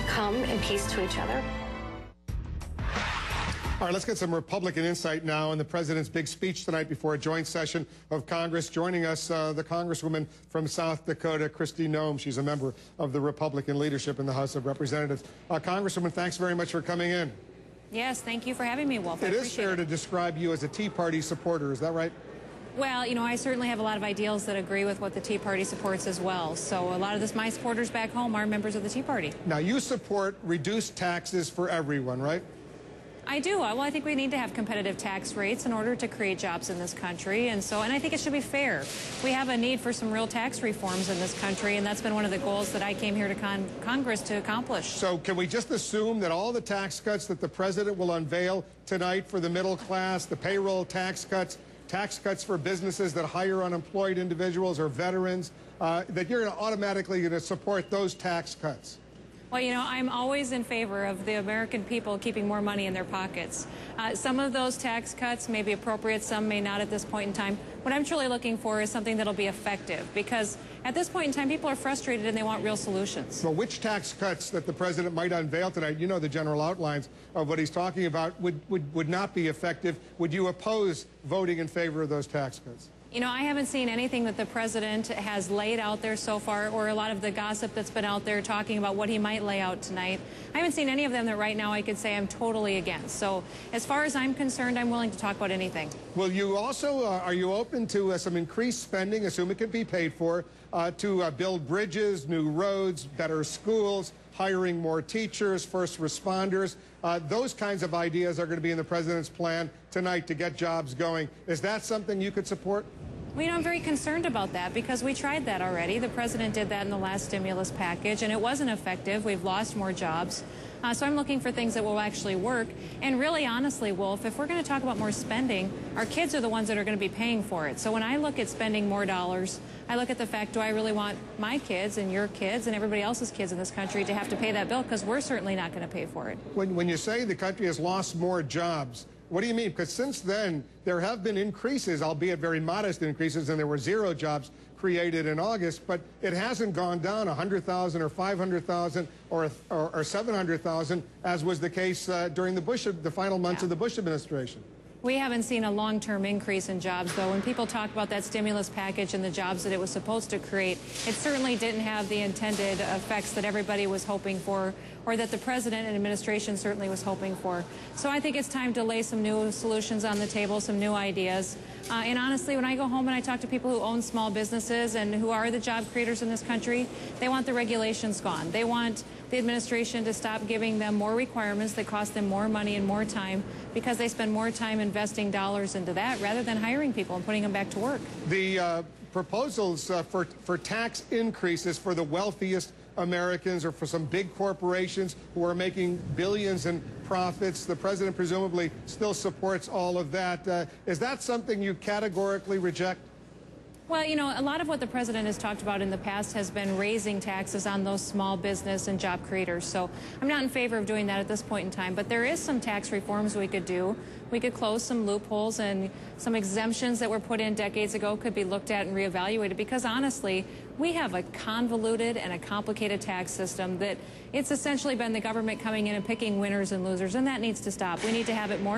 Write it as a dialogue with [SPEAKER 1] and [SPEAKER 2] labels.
[SPEAKER 1] come in peace to each other.
[SPEAKER 2] All right, let's get some Republican insight now on the president's big speech tonight before a joint session of Congress. Joining us, the Congresswoman from South Dakota, Kristi Noem. She's a member of the Republican leadership in the House of Representatives. Congresswoman, thanks very much for coming in.
[SPEAKER 3] Yes, thank you for having me, Wolf.
[SPEAKER 2] It is fair to describe you as a Tea Party supporter, is that right?
[SPEAKER 3] Well, you know, I certainly have a lot of ideals that agree with what the Tea Party supports as well. So a lot of my supporters back home are members of the Tea Party.
[SPEAKER 2] Now, you support reduced taxes for everyone, right?
[SPEAKER 3] I do. Well, I think we need to have competitive tax rates in order to create jobs in this country. And I think it should be fair. We have a need for some real tax reforms in this country, and that's been one of the goals that I came here to Congress to accomplish.
[SPEAKER 2] So can we just assume that all the tax cuts that the president will unveil tonight for the middle class, the payroll tax cuts for businesses that hire unemployed individuals or veterans, that you're automatically going to support those tax cuts?
[SPEAKER 3] Well, you know, I'm always in favor of the American people keeping more money in their pockets. Some of those tax cuts may be appropriate, some may not at this point in time. What I'm truly looking for is something that'll be effective, because at this point in time, people are frustrated and they want real solutions.
[SPEAKER 2] So which tax cuts that the president might unveil tonight, you know the general outlines of what he's talking about, would not be effective? Would you oppose voting in favor of those tax cuts?
[SPEAKER 3] You know, I haven't seen anything that the president has laid out there so far, or a lot of the gossip that's been out there talking about what he might lay out tonight. I haven't seen any of them that right now I could say I'm totally against. So as far as I'm concerned, I'm willing to talk about anything.
[SPEAKER 2] Will you also, are you open to some increased spending, assume it can be paid for, to build bridges, new roads, better schools, hiring more teachers, first responders? Those kinds of ideas are going to be in the president's plan tonight to get jobs going. Is that something you could support?
[SPEAKER 3] Well, you know, I'm very concerned about that because we tried that already. The president did that in the last stimulus package, and it wasn't effective. We've lost more jobs. So I'm looking for things that will actually work. And really, honestly, Wolf, if we're going to talk about more spending, our kids are the ones that are going to be paying for it. So when I look at spending more dollars, I look at the fact, do I really want my kids and your kids and everybody else's kids in this country to have to pay that bill? Because we're certainly not going to pay for it.
[SPEAKER 2] When you say the country has lost more jobs, what do you mean? Because since then, there have been increases, albeit very modest increases, and there were 0 jobs created in August, but it hasn't gone down 100,000 or 500,000 or 700,000, as was the case during the final months of the Bush administration.
[SPEAKER 3] We haven't seen a long-term increase in jobs, though. When people talk about that stimulus package and the jobs that it was supposed to create, it certainly didn't have the intended effects that everybody was hoping for, or that the president and administration certainly was hoping for. So I think it's time to lay some new solutions on the table, some new ideas. And honestly, when I go home and I talk to people who own small businesses and who are the job creators in this country, they want the regulations gone. They want the administration to stop giving them more requirements that cost them more money and more time, because they spend more time investing dollars into that rather than hiring people and putting them back to work.
[SPEAKER 2] The proposals for tax increases for the wealthiest Americans or for some big corporations who are making billions in profits, the president presumably still supports all of that. Is that something you categorically reject?
[SPEAKER 3] Well, you know, a lot of what the president has talked about in the past has been raising taxes on those small business and job creators. So I'm not in favor of doing that at this point in time. But there is some tax reforms we could do. We could close some loopholes, and some exemptions that were put in decades ago could be looked at and reevaluated, because honestly, we have a convoluted and a complicated tax system that it's essentially been the government coming in and picking winners and losers, and that needs to stop. We need to have it more